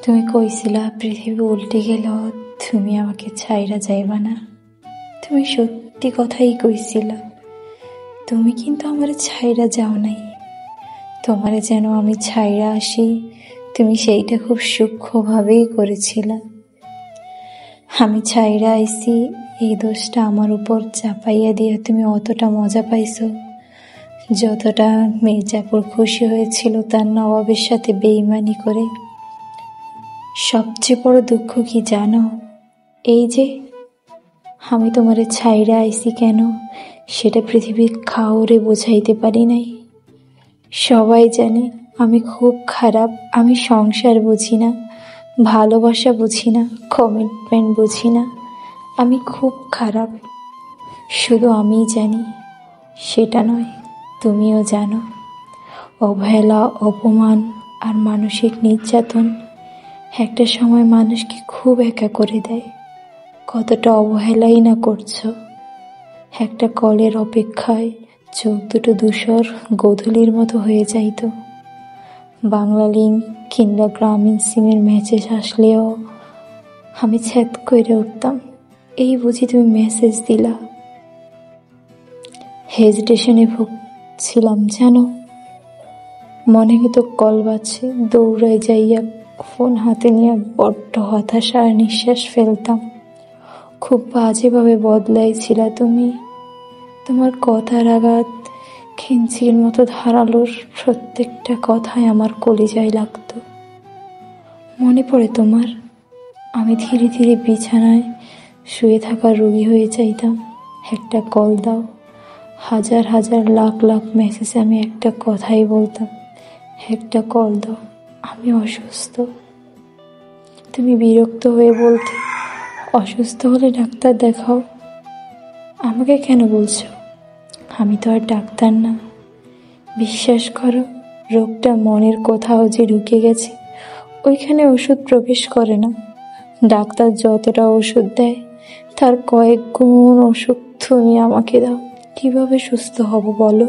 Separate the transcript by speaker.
Speaker 1: তুমি কইছিলা পৃথিবী উল্টে গেল তুমি আমাকে ছাইরা যাইবা না। তুমি সত্যি কথাই কইছিলা। তুমি কিন্তু আমার ছাইরা যাও নাই। তোমারে যেন আমি ছাইরা আসি, তুমি সেইটা খুব সূক্ষ্মভাবেই করেছিলা। আমি ছাইরা আইছি এই দোষটা আমার উপর চাপাইয়া দিয়া তুমি অতটা মজা পাইছো যতটা মির্জাপুর খুশি হয়েছিল তার নবাবের সাথে বেইমানি করে। সবচেয়ে বড় দুঃখ কি জানো? এই যে আমি তোমারে ছাইরা আইছি কেন সেটা পৃথিবীর কাউরে বোঝাইতে পারি নাই। সবাই জানে আমি খুব খারাপ, আমি সংসার বুঝি না, ভালোবাসা বুঝি না, কমিটমেন্ট বুঝি না, আমি খুব খারাপ। শুধু আমিই জানি, সেটা নয় তুমিও জানো। অবহেলা, অপমান আর মানসিক নির্যাতন একটা সময় মানুষকে খুব একা করে দেয়। কতটা অবহেলাই না করছো। একটা কলের অপেক্ষায় চোখ দুটো ধূসর গোধূলির মতো হয়ে যাইত। বাংলা লিঙ্ক কিংবা গ্রামীণ সিমের মেসেজ আসলেও আমি ছ্যাদ করে উঠতাম, এই বুঝি তুমি মেসেজ দিলা। হেজিটেশনে ভুগছিলাম জানো। মনে হতো কল বাজছে, দৌড়ায় যাইয়া ফোন হাতে নিয়ে বড্ড হতাশা আর নিঃশ্বাস ফেলতাম। খুব বাজেভাবে বদলাইছিলা তুমি। তোমার কথার আঘাত খিঞ্চির মতো ধারালোর, প্রত্যেকটা কথায় আমার কলিজায় লাগতো। মনে পড়ে তোমার? আমি ধীরে ধীরে বিছানায় শুয়ে থাকা রোগী হয়ে যাইতাম। একটা কল দাও। হাজার হাজার লাখ লাখ মেসেজে আমি একটা কথাই বলতাম, একটা কল দাও, আমি অসুস্থ। তুমি বিরক্ত হয়ে বলতে, অসুস্থ হলে ডাক্তার দেখাও। আমাকে কেন বলছো? আমি তো আর ডাক্তার না। বিশ্বাস করো, রোগটা মনের কোথাও যে ঢুকে গেছে, ওইখানে ওষুধ প্রবেশ করে না। ডাক্তার যতটা ওষুধ দেয় তার কয়েক গুণ ওষুধ তুমি আমাকে দাও। কিভাবে সুস্থ হব বলো?